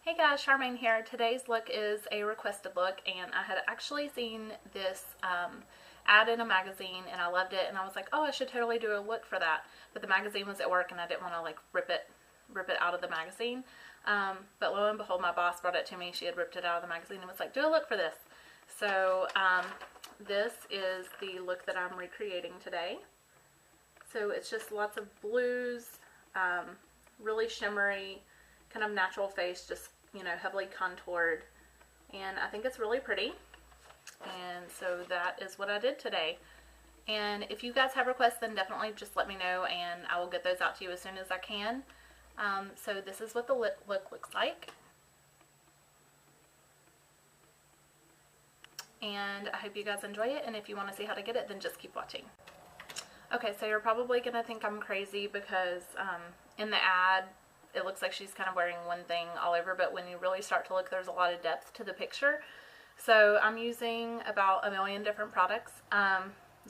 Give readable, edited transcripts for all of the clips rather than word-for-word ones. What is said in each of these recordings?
Hey guys, Charmaine here. Today's look is a requested look, and I had actually seen this ad in a magazine and I loved it, and I was like, oh, I should totally do a look for that. But the magazine was at work and I didn't want to like rip it out of the magazine. But lo and behold, my boss brought it to me. She had ripped it out of the magazine and was like, do a look for this. So this is the look that I'm recreating today. So it's just lots of blues, really shimmery, kind of natural face, just, you know, heavily contoured, and I think it's really pretty. And so that is what I did today. And if you guys have requests, then definitely just let me know and I will get those out to you as soon as I can. So this is what the look looks like, and I hope you guys enjoy it, and if you want to see how to get it, then just keep watching. Okay, so you're probably gonna think I'm crazy because in the ad it looks like she's kind of wearing one thing all over, but when you really start to look, there's a lot of depth to the picture. So I'm using about 1 million different products.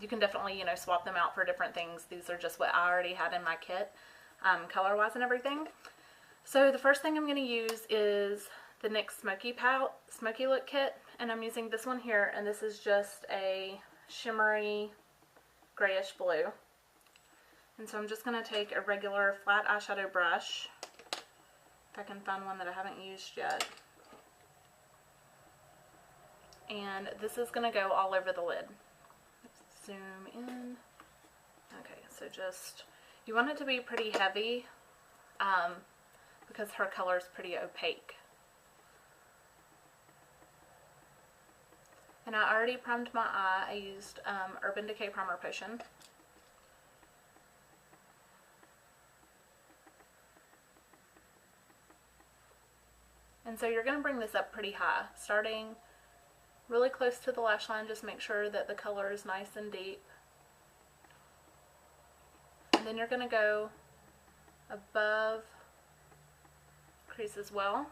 You can definitely, you know, swap them out for different things. These are just what I already had in my kit, color-wise and everything. So the first thing I'm going to use is the NYX Smoky Look Kit, and I'm using this one here, and this is just a shimmery grayish blue. And so I'm just going to take a regular flat eyeshadow brush, if I can find one that I haven't used yet. And this is going to go all over the lid. Let's zoom in. Okay, so just, you want it to be pretty heavy because her color is pretty opaque. And I already primed my eye. I used Urban Decay Primer Potion. And so you're going to bring this up pretty high, starting really close to the lash line. Just make sure that the color is nice and deep. And then you're going to go above crease as well.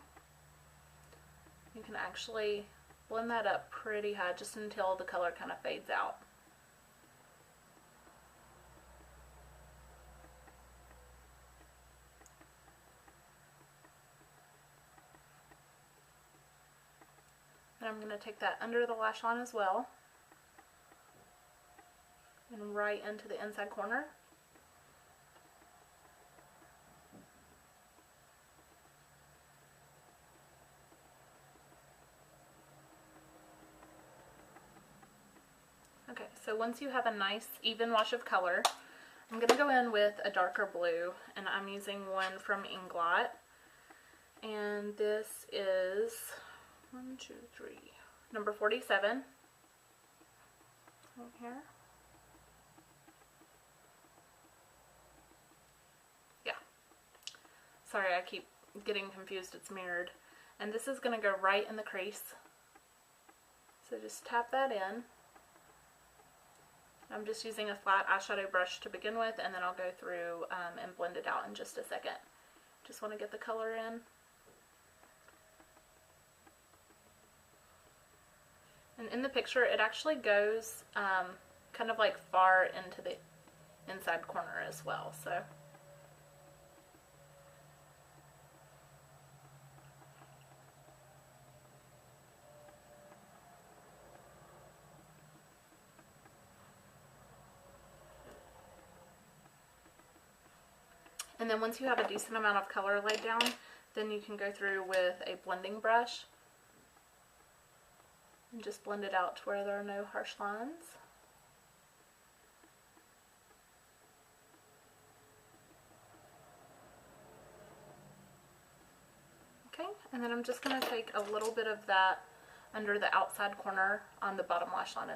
You can actually blend that up pretty high just until the color kind of fades out. And I'm going to take that under the lash line as well, and right into the inside corner. Okay, so once you have a nice even wash of color, I'm going to go in with a darker blue, and I'm using one from Inglot, and this is number 47 right here. Yeah, sorry, I keep getting confused, it's mirrored. And this is going to go right in the crease, so just tap that in. I'm just using a flat eyeshadow brush to begin with, and then I'll go through and blend it out in just a second. Just want to get the color in. And in the picture, it actually goes kind of like far into the inside corner as well. So and then once you have a decent amount of color laid down, then you can go through with a blending brush and just blend it out to where there are no harsh lines. Okay, and then I'm just going to take a little bit of that under the outside corner on the bottom lash line.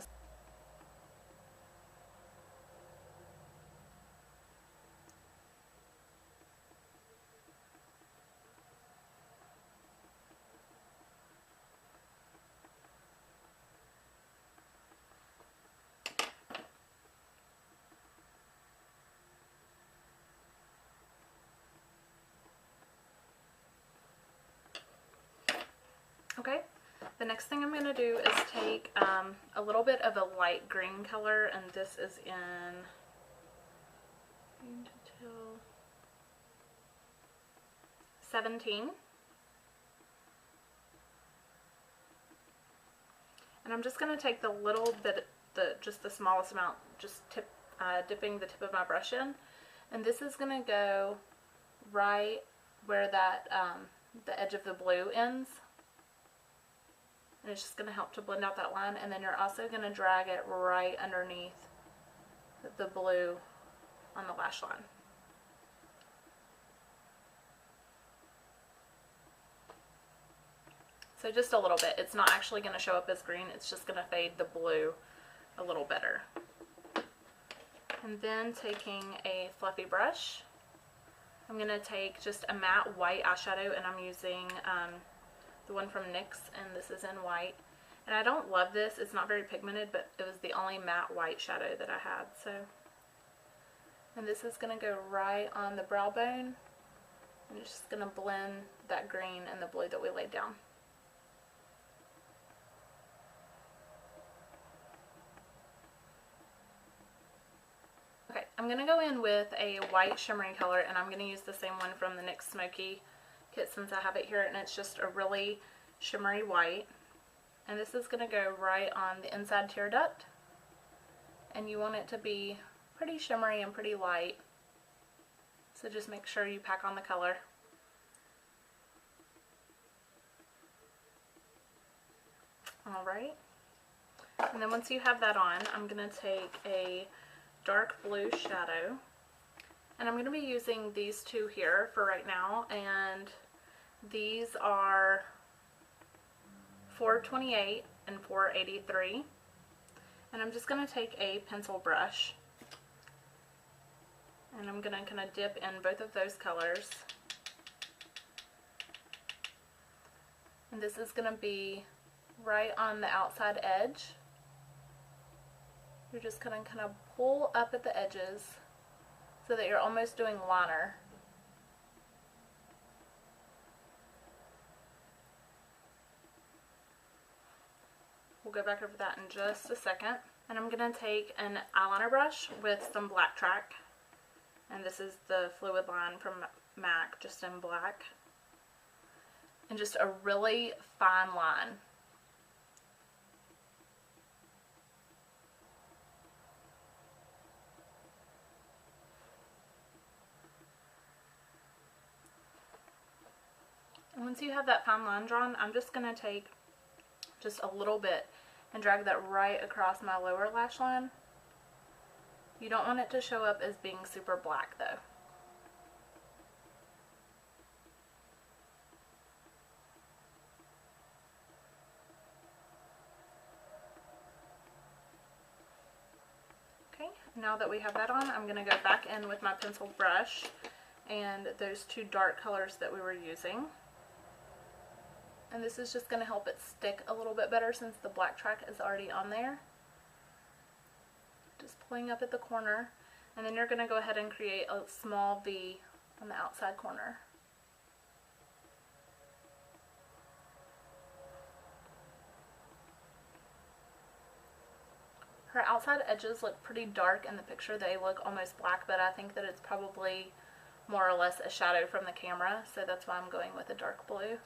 Okay, the next thing I'm going to do is take a little bit of a light green color, and this is in 17. And I'm just going to take the little bit, just the smallest amount, just dipping the tip of my brush in. And this is going to go right where that, the edge of the blue ends. And it's just going to help to blend out that line. And then you're also going to drag it right underneath the blue on the lash line. So just a little bit. It's not actually going to show up as green. It's just going to fade the blue a little better. And then taking a fluffy brush, I'm going to take just a matte white eyeshadow, and I'm using the one from NYX, and this is in white. And I don't love this. It's not very pigmented, but it was the only matte white shadow that I had. So, and this is going to go right on the brow bone, and it's just going to blend that green and the blue that we laid down. Okay, I'm going to go in with a white shimmery color, and I'm going to use the same one from the NYX Smoky kit since I have it here, and it's just a really shimmery white. And this is going to go right on the inside tear duct, and you want it to be pretty shimmery and pretty light, so just make sure you pack on the color. Alright, and then once you have that on, I'm going to take a dark blue shadow, and I'm going to be using these two here for right now, and these are 428 and 483, and I'm just going to take a pencil brush, and I'm going to kind of dip in both of those colors, and this is going to be right on the outside edge. You're just going to kind of pull up at the edges so that you're almost doing liner. We'll go back over that in just a second. And I'm going to take an eyeliner brush with some black track. And this is the Fluid line from MAC, just in black. And just a really fine line. And once you have that fine line drawn, I'm just going to take just a little bit and drag that right across my lower lash line. You don't want it to show up as being super black though. Okay, now that we have that on, I'm going to go back in with my pencil brush and those two dark colors that we were using. And this is just going to help it stick a little bit better since the black track is already on there. Just pulling up at the corner, and then you're going to go ahead and create a small V on the outside corner. Her outside edges look pretty dark in the picture. They look almost black, but I think that it's probably more or less a shadow from the camera, so that's why I'm going with a dark blue.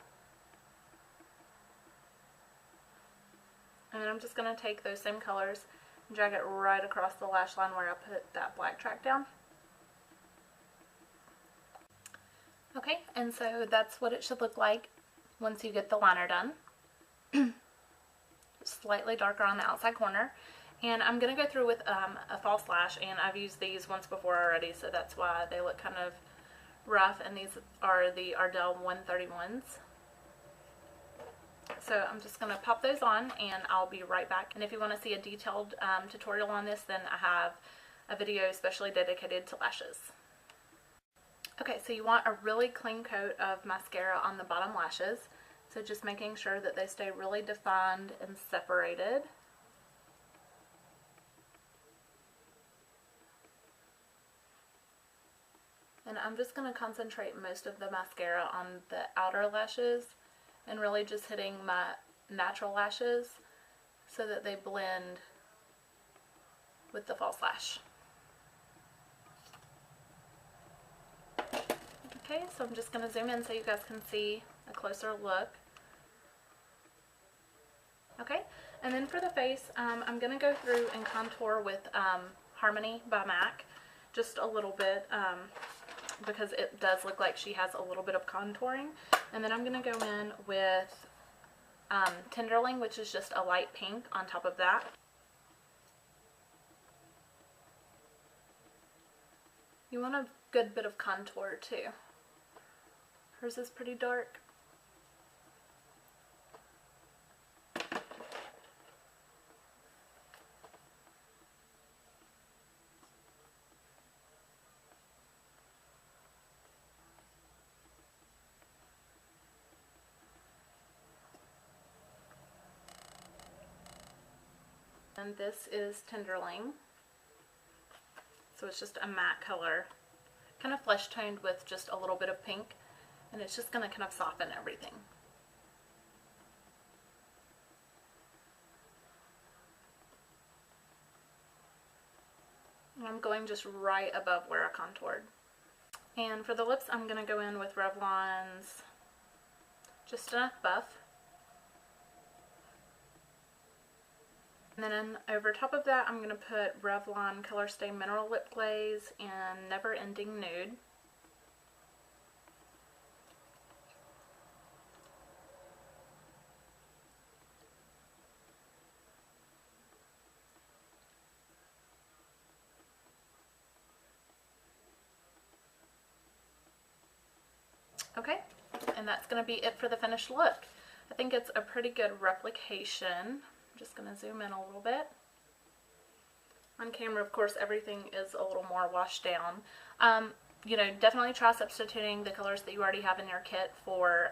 And then I'm just going to take those same colors and drag it right across the lash line where I put that black track down. Okay, and so that's what it should look like once you get the liner done. Slightly darker on the outside corner. And I'm going to go through with a false lash, and I've used these once before already, so that's why they look kind of rough, and these are the Ardell 131s. So I'm just going to pop those on, and I'll be right back. And if you want to see a detailed tutorial on this, then I have a video especially dedicated to lashes. Okay, so you want a really clean coat of mascara on the bottom lashes. So just making sure that they stay really defined and separated. And I'm just going to concentrate most of the mascara on the outer lashes and really just hitting my natural lashes so that they blend with the false lash. Okay, so I'm just going to zoom in so you guys can see a closer look Okay, and then for the face, I'm going to go through and contour with Harmony by MAC, just a little bit, because it does look like she has a little bit of contouring. And then I'm going to go in with Tenderling, which is just a light pink on top of that. You want a good bit of contour too. Hers is pretty dark. And this is Tenderling. So it's just a matte color, kind of flesh toned with just a little bit of pink, and it's just going to kind of soften everything. And I'm going just right above where I contoured. And for the lips, I'm going to go in with Revlon's Just Enough Buff. And then over top of that, I'm going to put Revlon Color Stay Mineral Lip Glaze and Never Ending Nude. Okay, and that's going to be it for the finished look. I think it's a pretty good replication. I'm just going to zoom in a little bit. On camera, of course, everything is a little more washed down. You know, definitely try substituting the colors that you already have in your kit for,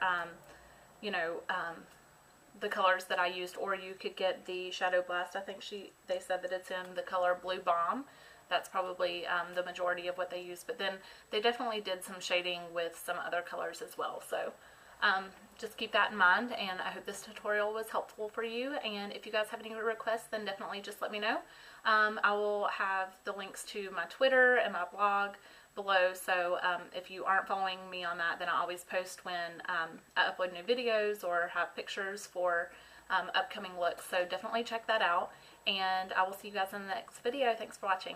the colors that I used, or you could get the Shadow Blast. I think they said that it's in the color Blue Bomb. That's probably the majority of what they use, but then they definitely did some shading with some other colors as well. So just keep that in mind, and I hope this tutorial was helpful for you. And if you guys have any requests, then definitely just let me know. I will have the links to my Twitter and my blog below, so if you aren't following me on that, then I always post when I upload new videos or have pictures for upcoming looks, so definitely check that out, and I will see you guys in the next video. Thanks for watching.